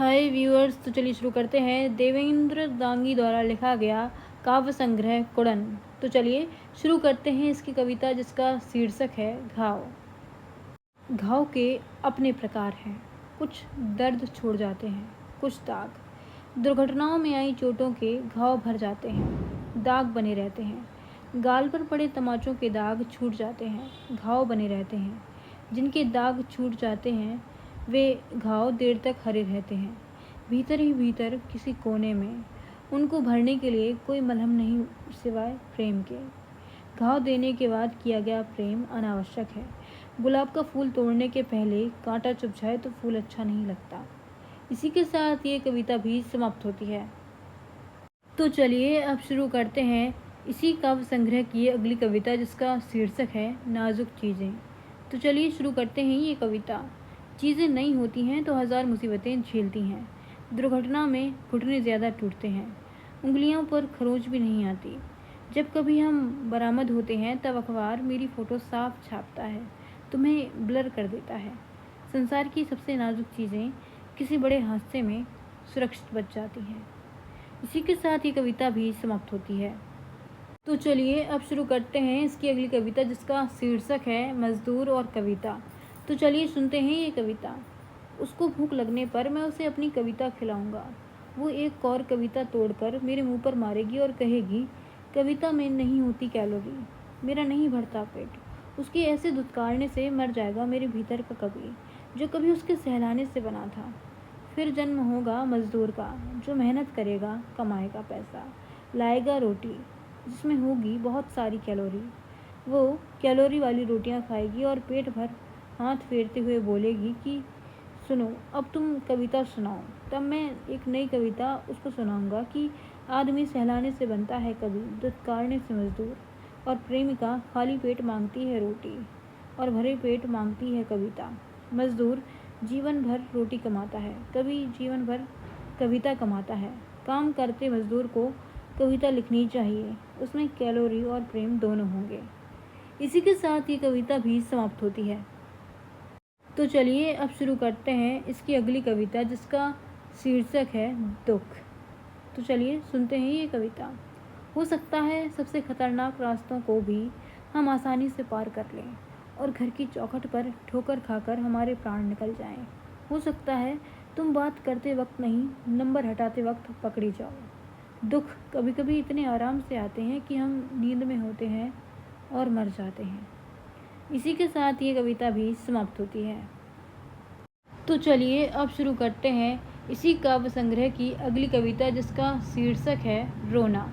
हाय viewers, तो चलिए शुरू करते हैं। देवेंद्र दांगी द्वारा लिखा गया काव्य संग्रह कुड़न। तो चलिए शुरू करते हैं इसकी कविता, जिसका शीर्षक है घाव। घाव के अपने प्रकार हैं, कुछ दर्द छोड़ जाते हैं, कुछ दाग। दुर्घटनाओं में आई चोटों के घाव भर जाते हैं, दाग बने रहते हैं। गाल पर पड़े तमाचों के दाग छूट जाते हैं, घाव बने रहते हैं। जिनके दाग छूट जाते हैं वे घाव देर तक हरे रहते हैं, भीतर ही भीतर किसी कोने में। उनको भरने के लिए कोई मलहम नहीं सिवाय प्रेम के। घाव देने के बाद किया गया प्रेम अनावश्यक है। गुलाब का फूल तोड़ने के पहले कांटा चुभ जाए तो फूल अच्छा नहीं लगता। इसी के साथ ये कविता भी समाप्त होती है। तो चलिए अब शुरू करते हैं इसी काव्य संग्रह की अगली कविता, जिसका शीर्षक है नाजुक चीज़ें। तो चलिए शुरू करते हैं ये कविता। चीज़ें नई होती हैं तो हज़ार मुसीबतें झेलती हैं। दुर्घटना में घुटने ज़्यादा टूटते हैं, उंगलियों पर खरोंच भी नहीं आती। जब कभी हम बरामद होते हैं तब अखबार मेरी फ़ोटो साफ छापता है, तुम्हें ब्लर कर देता है। संसार की सबसे नाजुक चीज़ें किसी बड़े हादसे में सुरक्षित बच जाती हैं। इसी के साथ ये कविता भी समाप्त होती है। तो चलिए अब शुरू करते हैं इसकी अगली कविता, जिसका शीर्षक है मजदूर और कविता। तो चलिए सुनते हैं ये कविता। उसको भूख लगने पर मैं उसे अपनी कविता खिलाऊंगा। वो एक और कविता तोड़कर मेरे मुंह पर मारेगी और कहेगी, कविता में नहीं होती कैलोरी, मेरा नहीं भरता पेट। उसके ऐसे धुतकारने से मर जाएगा मेरे भीतर का कवि, जो कभी उसके सहलाने से बना था। फिर जन्म होगा मजदूर का, जो मेहनत करेगा, कमाएगा पैसा, लाएगा रोटी जिसमें होगी बहुत सारी कैलोरी। वो कैलोरी वाली रोटियां खाएगी और पेट भर हाथ फेरते हुए बोलेगी कि सुनो अब तुम कविता सुनाओ। तब मैं एक नई कविता उसको सुनाऊंगा कि आदमी सहलाने से बनता है कवि, दुत्कारने से मजदूर, और प्रेमिका खाली पेट मांगती है रोटी और भरे पेट मांगती है कविता। मजदूर जीवन भर रोटी कमाता है, कवि जीवन भर कविता कमाता है। काम करते मजदूर को कविता लिखनी चाहिए, उसमें कैलोरी और प्रेम दोनों होंगे। इसी के साथ ये कविता भी समाप्त होती है। तो चलिए अब शुरू करते हैं इसकी अगली कविता, जिसका शीर्षक है दुख। तो चलिए सुनते हैं ये कविता। हो सकता है सबसे खतरनाक रास्तों को भी हम आसानी से पार कर लें और घर की चौखट पर ठोकर खाकर हमारे प्राण निकल जाएं। हो सकता है तुम बात करते वक्त नहीं, नंबर हटाते वक्त पकड़ी जाओ। दुख कभी कभी इतने आराम से आते हैं कि हम नींद में होते हैं और मर जाते हैं। इसी के साथ ये कविता भी समाप्त होती है। तो चलिए अब शुरू करते हैं इसी काव्य संग्रह की अगली कविता, जिसका शीर्षक है रोना।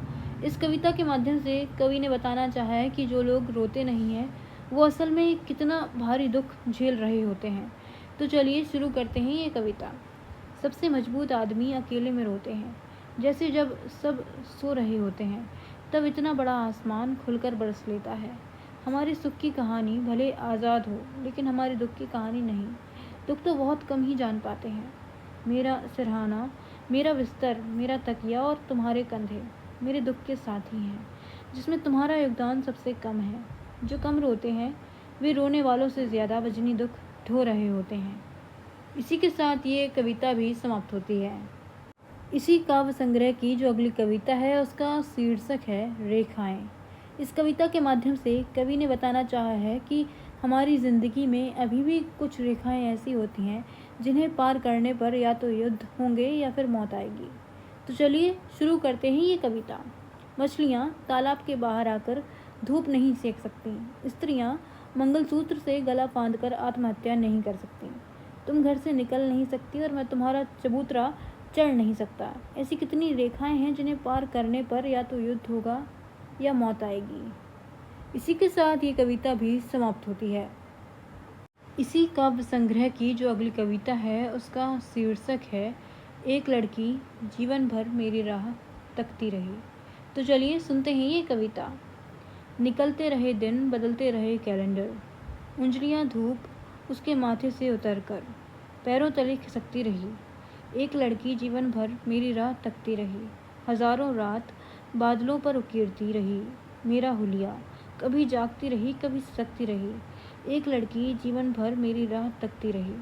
इस कविता के माध्यम से कवि ने बताना चाहा है कि जो लोग रोते नहीं हैं वो असल में कितना भारी दुख झेल रहे होते हैं। तो चलिए शुरू करते हैं ये कविता। सबसे मजबूत आदमी अकेले में रोते हैं, जैसे जब सब सो रहे होते हैं तब इतना बड़ा आसमान खुलकर बरस लेता है। हमारे सुख की कहानी भले आज़ाद हो, लेकिन हमारे दुख की कहानी नहीं। दुख तो बहुत कम ही जान पाते हैं। मेरा सिरहाना, मेरा बिस्तर, मेरा तकिया और तुम्हारे कंधे मेरे दुख के साथी हैं, जिसमें तुम्हारा योगदान सबसे कम है। जो कम रोते हैं वे रोने वालों से ज़्यादा वजनी दुख ढो रहे होते हैं। इसी के साथ ये कविता भी समाप्त होती है। इसी काव्य संग्रह की जो अगली कविता है उसका शीर्षक है रेखाएं। इस कविता के माध्यम से कवि ने बताना चाहा है कि हमारी ज़िंदगी में अभी भी कुछ रेखाएं ऐसी होती हैं जिन्हें पार करने पर या तो युद्ध होंगे या फिर मौत आएगी। तो चलिए शुरू करते हैं ये कविता। मछलियाँ तालाब के बाहर आकर धूप नहीं सेक सकती, स्त्रियाँ मंगलसूत्र से गला फांदकर आत्महत्या नहीं कर सकती, तुम घर से निकल नहीं सकती और मैं तुम्हारा चबूतरा चढ़ नहीं सकता। ऐसी कितनी रेखाएं हैं जिन्हें पार करने पर या तो युद्ध होगा या मौत आएगी। इसी के साथ ये कविता भी समाप्त होती है। इसी काव्य संग्रह की जो अगली कविता है उसका शीर्षक है एक लड़की जीवन भर मेरी राह तकती रही। तो चलिए सुनते हैं ये कविता। निकलते रहे दिन, बदलते रहे कैलेंडर, उंगलियां धूप उसके माथे से उतर कर पैरों तले खिसकती रही। एक लड़की जीवन भर मेरी राह तकती रही, हजारों रात बादलों पर उकेरती रही मेरा हुलिया, कभी जागती रही कभी सजगती रही। एक लड़की जीवन भर मेरी राह तकती रही,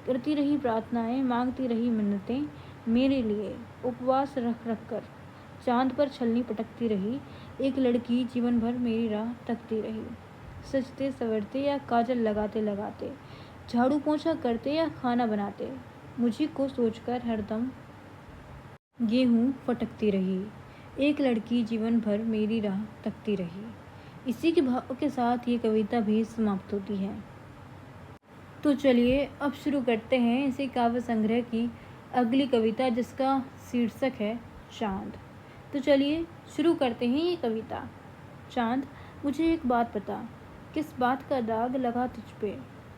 करती रही प्रार्थनाएं, मांगती रही मिन्नतें मेरे लिए। उपवास रख रख कर चांद पर छलनी पटकती रही एक लड़की, जीवन भर मेरी राह तकती रही। सजते सवरते या काजल लगाते लगाते, झाड़ू पोंछा करते या खाना बनाते, मुझी को सोचकर हरदम गेहूं फटकती रही। एक लड़की जीवन भर मेरी राह तकती रही। इसी के भाव के साथ ये कविता भी समाप्त होती है। तो चलिए अब शुरू करते हैं इसी काव्य संग्रह की अगली कविता, जिसका शीर्षक है चांद। तो चलिए शुरू करते हैं ये कविता। चांद, मुझे एक बात बता, किस बात का दाग लगा तुझ पे?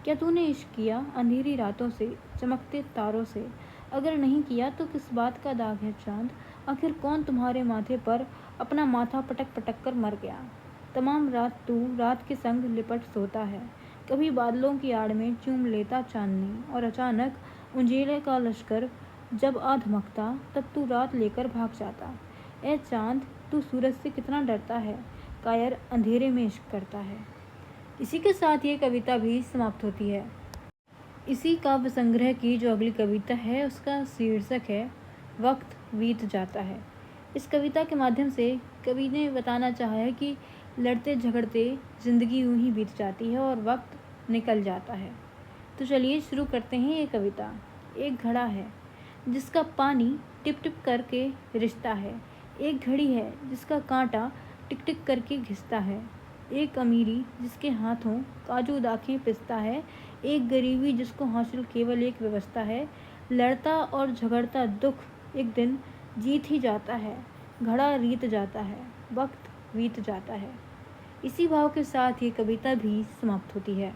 क्या तूने इश्क किया अंधेरी रातों से, चमकते तारों से? अगर नहीं किया तो किस बात का दाग है चांद? आखिर कौन तुम्हारे माथे पर अपना माथा पटक पटक कर मर गया? तमाम रात तू रात के संग लिपट सोता है, कभी बादलों की आड़ में चूम लेता चांदनी, और अचानक उंजेले का लश्कर जब आ धमकता तब तू रात लेकर भाग जाता। ए चांद, तू सूरज से कितना डरता है, कायर अंधेरे में इश्क करता है। इसी के साथ ये कविता भी समाप्त होती है। इसी काव्य संग्रह की जो अगली कविता है उसका शीर्षक है वक्त बीत जाता है। इस कविता के माध्यम से कवि ने बताना चाहा है कि लड़ते झगड़ते ज़िंदगी यूं ही बीत जाती है और वक्त निकल जाता है। तो चलिए शुरू करते हैं ये कविता। एक घड़ा है जिसका पानी टिप टिप करके रिश्ता है, एक घड़ी है जिसका कांटा टिक टिक करके घिसता है, एक अमीरी जिसके हाथों काजू दाखें पिसता है, एक गरीबी जिसको हासिल केवल एक व्यवस्था है। लड़ता और झगड़ता दुख एक दिन जीत ही जाता है, घड़ा रीत जाता है, वक्त बीत जाता है। इसी भाव के साथ ये कविता भी समाप्त होती है।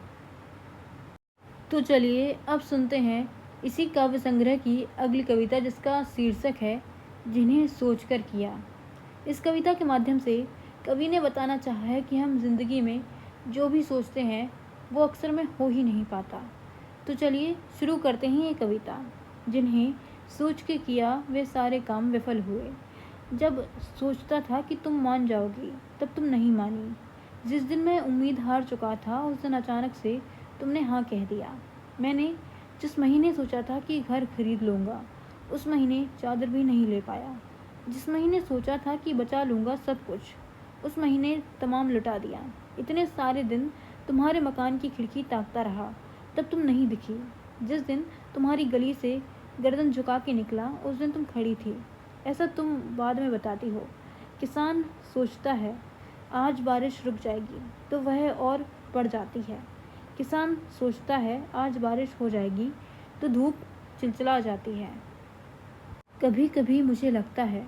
तो चलिए अब सुनते हैं इसी काव्य संग्रह की अगली कविता, जिसका शीर्षक है जिन्हें सोचकर किया। इस कविता के माध्यम से कवि ने बताना चाहा है कि हम जिंदगी में जो भी सोचते हैं वो अक्सर में हो ही नहीं पाता। तो चलिए शुरू करते हैं ये कविता। जिन्हें सोच के किया वे सारे काम विफल हुए। जब सोचता था कि तुम मान जाओगी तब तुम नहीं मानी। जिस दिन मैं उम्मीद हार चुका था उस दिन अचानक से तुमने हाँ कह दिया। मैंने जिस महीने सोचा था कि घर खरीद लूँगा उस महीने चादर भी नहीं ले पाया। जिस महीने सोचा था कि बचा लूँगा सब कुछ उस महीने तमाम लुटा दिया। इतने सारे दिन तुम्हारे मकान की खिड़की ताकता रहा, तब तुम नहीं दिखी। जिस दिन तुम्हारी गली से गर्दन झुका के निकला उस दिन तुम खड़ी थी। ऐसा तुम बाद में बताती हो। किसान सोचता है आज बारिश रुक जाएगी तो वह और बढ़ जाती है। किसान सोचता है आज बारिश हो जाएगी तो धूप चिलचिला जाती है। कभी कभी मुझे लगता है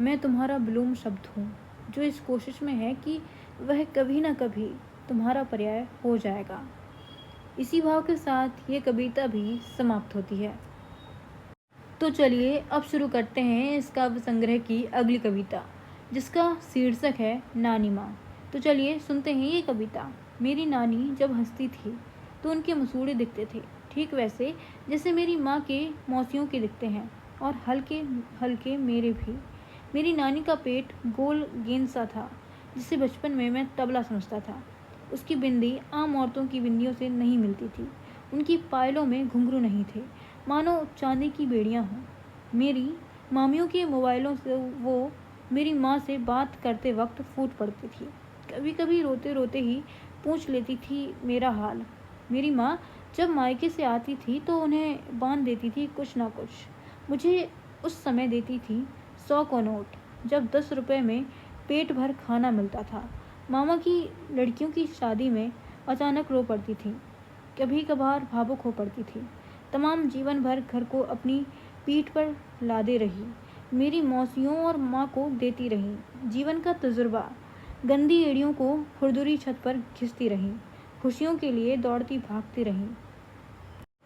मैं तुम्हारा विलोम शब्द हूँ, जो इस कोशिश में है कि वह कभी ना कभी तुम्हारा पर्याय हो जाएगा। इसी भाव के साथ ये कविता भी समाप्त होती है। तो चलिए अब शुरू करते हैं इस काव्य संग्रह की अगली कविता, जिसका शीर्षक है नानी माँ। तो चलिए सुनते हैं ये कविता। मेरी नानी जब हंसती थी तो उनके मसूड़े दिखते थे, ठीक वैसे जैसे मेरी माँ के मौसियों के दिखते हैं, और हल्के हल्के मेरे भी। मेरी नानी का पेट गोल गेंद सा था, जिसे बचपन में मैं तबला समझता था। उसकी बिंदी आम औरतों की बिंदियों से नहीं मिलती थी। उनकी पायलों में घुंघरू नहीं थे, मानो चांदी की बेड़ियां हों। मेरी मामियों के मोबाइलों से वो मेरी माँ से बात करते वक्त फूट पड़ती थी। कभी कभी रोते रोते ही पूछ लेती थी मेरा हाल। मेरी माँ जब मायके से आती थी तो उन्हें बांध देती थी कुछ ना कुछ। मुझे उस समय देती थी 100 का नोट, जब 10 रुपये में पेट भर खाना मिलता था। मामा की लड़कियों की शादी में अचानक रो पड़ती थी, कभी कभार भावुक हो पड़ती थी। तमाम जीवन भर घर को अपनी पीठ पर लादे रही। मेरी मौसियों और माँ को देती रही जीवन का तजुर्बा। गंदी एड़ियों को खुरदुरी छत पर घिसती रही, खुशियों के लिए दौड़ती भागती रही।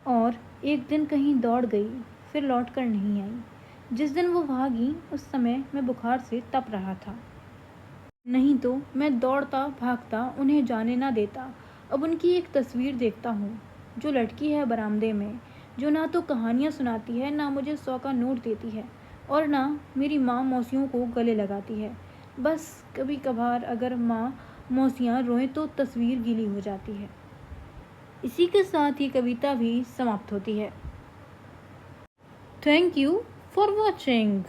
और एक दिन कहीं दौड़ गई, फिर लौट कर नहीं आई। जिस दिन वो भागी उस समय मैं बुखार से तप रहा था, नहीं तो मैं दौड़ता भागता उन्हें जाने ना देता। अब उनकी एक तस्वीर देखता हूँ जो लटकी है बरामदे में, जो ना तो कहानियाँ सुनाती है, ना मुझे 100 का नोट देती है, और ना मेरी माँ मौसियों को गले लगाती है। बस कभी कभार अगर माँ मौसियाँ रोएं तो तस्वीर गीली हो जाती है। इसी के साथ ये कविता भी समाप्त होती है। Thank you for watching.